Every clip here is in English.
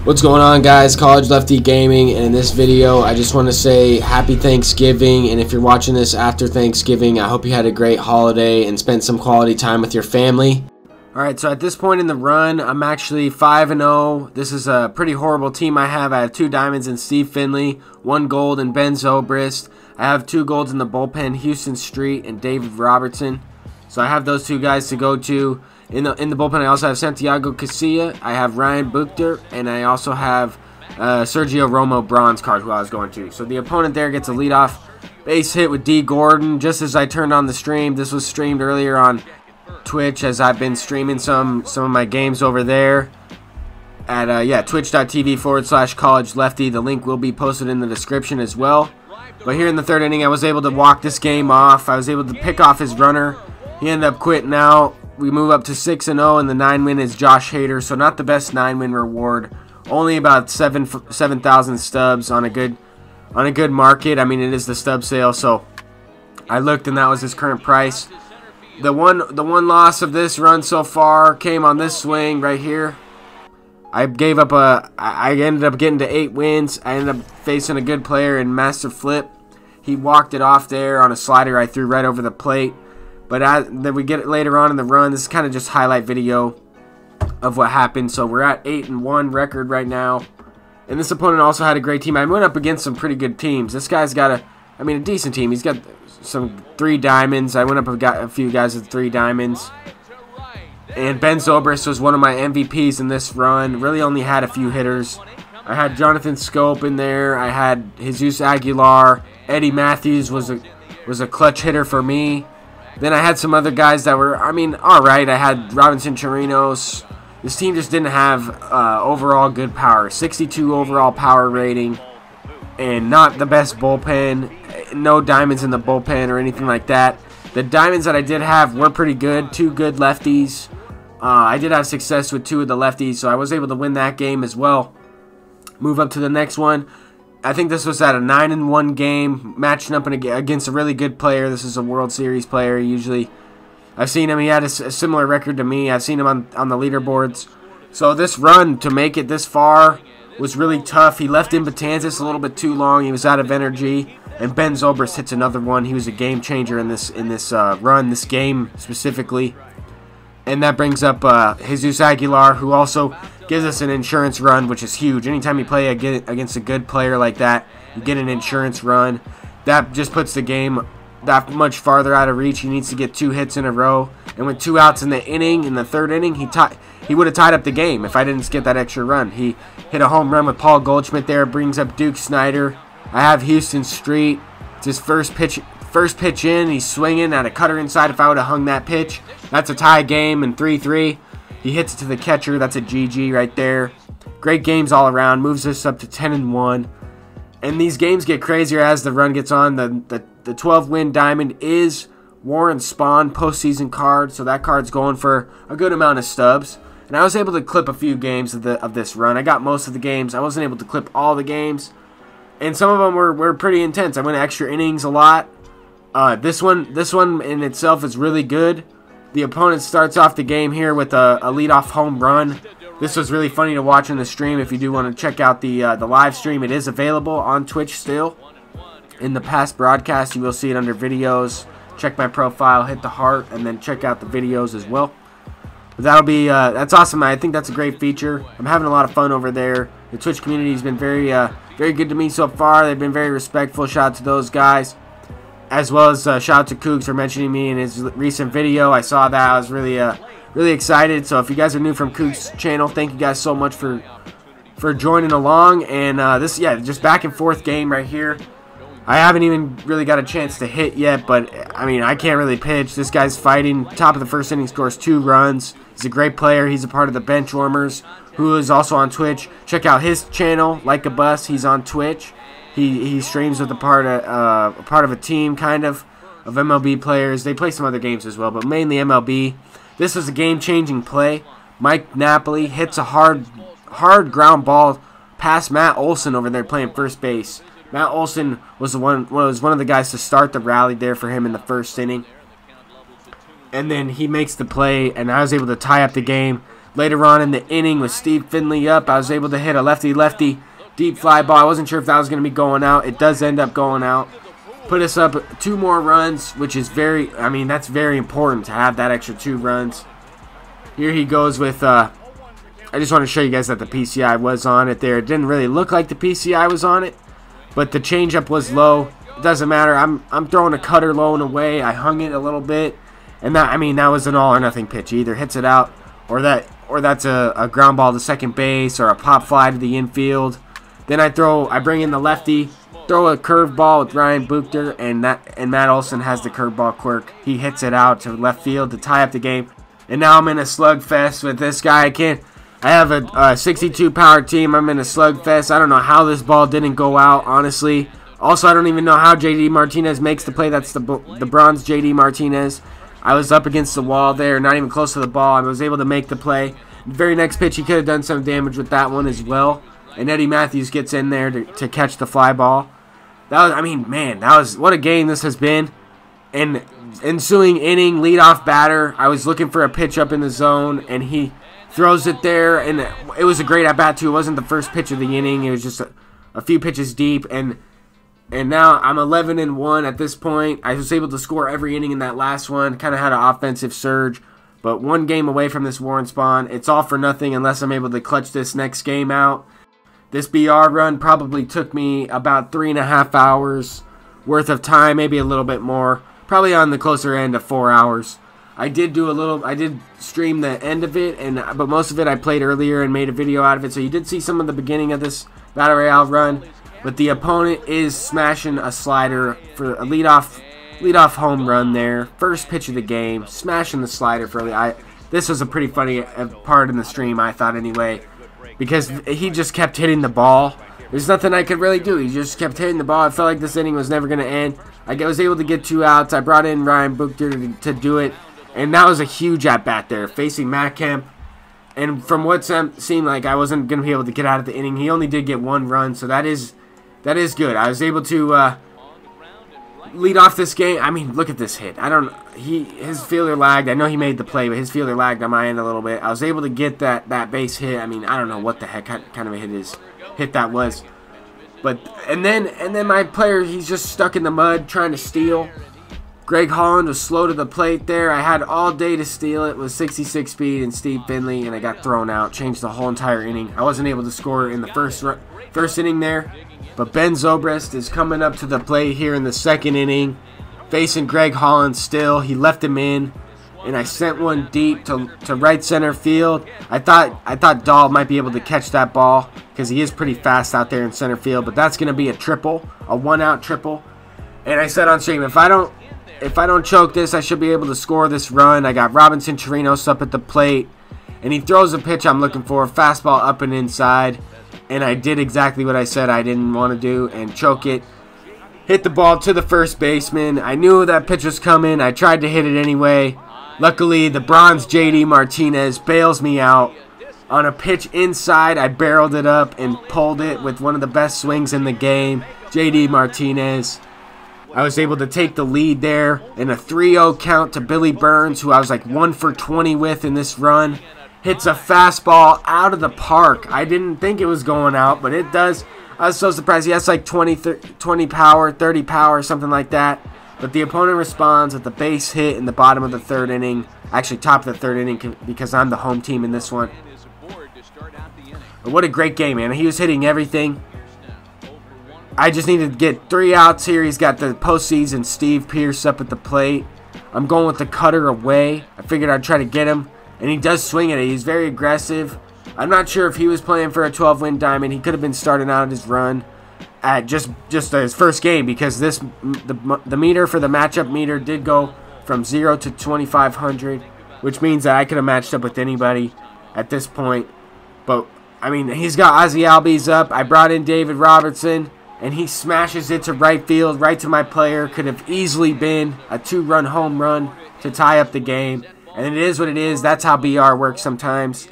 What's going on, guys? College Lefty Gaming, and in this video I just want to say happy Thanksgiving, and if you're watching this after Thanksgiving, I hope you had a great holiday and spent some quality time with your family. Alright, so at this point in the run, I'm actually 5-0. This is a pretty horrible team I have. I have 2 diamonds in Steve Finley, 1 gold in Ben Zobrist. I have 2 golds in the bullpen, Houston Street and David Robertson. So I have those 2 guys to go to. In the bullpen, I also have Santiago Casilla, I have Ryan Buchter, and I also have Sergio Romo bronze card, who I was going to. So the opponent there gets a leadoff base hit with D. Gordon just as I turned on the stream. This was streamed earlier on Twitch, as I've been streaming some of my games over there at twitch.tv/College Lefty. The link will be posted in the description as well. But here in the 3rd inning, I was able to walk this game off. I was able to pick off his runner. He ended up quitting out. We move up to 6-0, and the 9-win is Josh Hader, so not the best 9-win reward. Only about 7,000 stubs on a good market. I mean, it is the stub sale, so I looked, and that was his current price. The one loss of this run so far came on this swing right here. I ended up getting to 8 wins. I ended up facing a good player in Master Flip. He walked it off there on a slider I threw right over the plate. But then we get it later on in the run. This is kind of just highlight video of what happened. So we're at 8-1 record right now. And this opponent also had a great team. I went up against some pretty good teams. This guy's got a decent team. He's got some 3 diamonds. I went up and got a few guys with 3 diamonds. And Ben Zobrist was one of my MVPs in this run. Really only had a few hitters. I had Jonathan Scope in there. I had Jesus Aguilar. Eddie Matthews was a clutch hitter for me. Then I had some other guys that were, alright. I had Robinson Chirinos. This team just didn't have overall good power. 62 overall power rating. And not the best bullpen. No diamonds in the bullpen or anything like that. The diamonds that I did have were pretty good. 2 good lefties. I did have success with 2 of the lefties, so I was able to win that game as well. Move up to the next one. I think this was at a 9-1 game, matching up against a really good player. This is a World Series player. Usually, I've seen him. He had a similar record to me. I've seen him on the leaderboards. So this run to make it this far was really tough. He left in Betances a little bit too long. He was out of energy. And Ben Zobrist hits another one. He was a game changer in this run, this game specifically. And that brings up Jesus Aguilar, who also gives us an insurance run, which is huge. Anytime you play against a good player like that, you get an insurance run. That just puts the game that much farther out of reach. He needs to get 2 hits in a row. And with 2 outs in the 3rd inning, he would have tied up the game if I didn't get that extra run. He hit a home run with Paul Goldschmidt there, brings up Duke Snyder. I have Houston Street. It's his first pitch in. He's swinging at a cutter inside. If I would have hung that pitch, that's a tie game and 3-3. He hits it to the catcher. That's a GG right there. Great games all around. Moves us up to 10-1. And these games get crazier as the run gets on. The 12-win diamond is Warren Spahn postseason card. So that card's going for a good amount of stubs. And I was able to clip a few games of this run. I got most of the games. I wasn't able to clip all the games. And some of them were pretty intense. I went extra innings a lot. This one in itself is really good. The opponent starts off the game here with a leadoff home run. This was really funny to watch in the stream. If you do want to check out the live stream, it is available on Twitch still. In the past broadcast, you will see it under videos. Check my profile, hit the heart, and then check out the videos as well. But that's awesome. I think that's a great feature. I'm having a lot of fun over there. The Twitch community has been very good to me so far. They've been very respectful. Shout out to those guys. As well as shout out to Cougs for mentioning me in his recent video. I saw that. I was really excited. So if you guys are new from Cougs' channel, thank you guys so much for joining along. And just back and forth game right here. I haven't even really got a chance to hit yet, but I can't really pitch. This guy's fighting. Top of the 1st inning, scores 2 runs. He's a great player. He's a part of the Bench Warmers, who is also on Twitch. Check out his channel, Like a Bus. He's on Twitch. He streams with a part of a team, kind of MLB players. They play some other games as well, but mainly MLB. This was a game-changing play. Mike Napoli hits a hard ground ball past Matt Olson over there playing first base. Matt Olson was one of the guys to start the rally there for him in the 1st inning. And then he makes the play, and I was able to tie up the game. Later on in the inning with Steve Finley up, I was able to hit a lefty deep fly ball. I wasn't sure if that was going to be going out. It does end up going out. Put us up 2 more runs, which is that's very important to have that extra 2 runs. Here he goes with, I just want to show you guys that the PCI was on it there. It didn't really look like the PCI was on it, but the changeup was low. It doesn't matter. I'm throwing a cutter low and away. I hung it a little bit, and that was an all or nothing pitch. He either hits it out, or that's a ground ball to second base, or a pop fly to the infield. Then I bring in the lefty, throw a curveball with Ryan Buchter, and Matt Olson has the curveball quirk. He hits it out to left field to tie up the game. And now I'm in a slugfest with this guy. I have a 62 power team. I'm in a slugfest. I don't know how this ball didn't go out, honestly. Also, I don't even know how JD Martinez makes the play. That's the bronze JD Martinez. I was up against the wall there, not even close to the ball. I was able to make the play. The very next pitch, he could have done some damage with that one as well. And Eddie Matthews gets in there to catch the fly ball. What a game this has been. And ensuing inning, leadoff batter, I was looking for a pitch up in the zone, and he throws it there, and it was a great at-bat too. It wasn't the first pitch of the inning. It was just a few pitches deep, and now I'm 11-1 at this point. I was able to score every inning in that last one. Kind of had an offensive surge, but 1 game away from this Warren Spawn. It's all for nothing unless I'm able to clutch this next game out. This BR run probably took me about 3.5 hours worth of time, maybe a little bit more. Probably on the closer end of 4 hours. I did stream the end of it, but most of it I played earlier and made a video out of it. So you did see some of the beginning of this Battle Royale run. But the opponent is smashing a slider for a leadoff home run there. First pitch of the game, smashing the slider for this was a pretty funny part in the stream, I thought anyway, because he just kept hitting the ball. There's nothing I could really do. He just kept hitting the ball. I felt like this inning was never going to end. I was able to get 2 outs. I brought in Ryan Buchter to do it, and that was a huge at-bat there, facing Matt Kemp. And from what seemed like I wasn't going to be able to get out of the inning, he only did get 1 run, so that is good. I was able to lead off this game. Look at this hit. His fielder lagged. I know he made the play, but his fielder lagged on my end a little bit. I was able to get that base hit. I don't know what the heck kind of a hit that was. But and then my player, he's just stuck in the mud trying to steal. Greg Holland was slow to the plate there. I had all day to steal it with 66 speed and Steve Finley, and I got thrown out. Changed the whole entire inning. I wasn't able to score in the first inning there. But Ben Zobrist is coming up to the plate here in the 2nd inning, facing Greg Holland still. He left him in, and I sent one deep to right center field. I thought Dahl might be able to catch that ball because he is pretty fast out there in center field. But that's going to be a triple, a 1-out triple. And I said on stream, if I don't choke this, I should be able to score this run. I got Robinson Chirinos up at the plate, and he throws a pitch I'm looking for, fastball up and inside. And I did exactly what I said I didn't want to do and choke it. Hit the ball to the first baseman. I knew that pitch was coming. I tried to hit it anyway. Luckily, the bronze JD Martinez bails me out. On a pitch inside, I barreled it up and pulled it with one of the best swings in the game. JD Martinez. I was able to take the lead there in a 3-0 count to Billy Burns, who I was like 1 for 20 with in this run. Hits a fastball out of the park. I didn't think it was going out, but it does. I was so surprised. He has like 20 power, 30 power, something like that. But the opponent responds with a base hit in the bottom of the 3rd inning. Actually, top of the 3rd inning because I'm the home team in this one. But what a great game, man. He was hitting everything. I just needed to get 3 outs here. He's got the postseason Steve Pearce up at the plate. I'm going with the cutter away. I figured I'd try to get him. And he does swing at it. He's very aggressive. I'm not sure if he was playing for a 12-win diamond. He could have been starting out his run at just his first game, because the meter for the matchup meter did go from 0 to 2,500, which means that I could have matched up with anybody at this point. But he's got Ozzie Albies up. I brought in David Robertson, and he smashes it to right field, right to my player. Could have easily been a 2-run home run to tie up the game. And it is what it is. That's how BR works sometimes.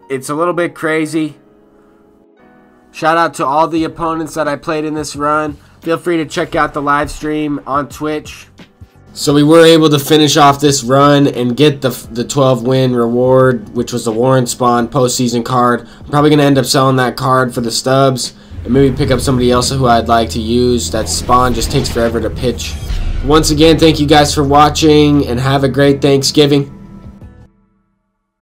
It's a little bit crazy. Shout out to all the opponents that I played in this run. Feel free to check out the live stream on Twitch. So we were able to finish off this run and get the 12 win reward, which was the Warren Spawn postseason card. I'm probably going to end up selling that card for the stubs and maybe pick up somebody else who I'd like to use. That Spawn just takes forever to pitch. Once again, thank you guys for watching and have a great Thanksgiving.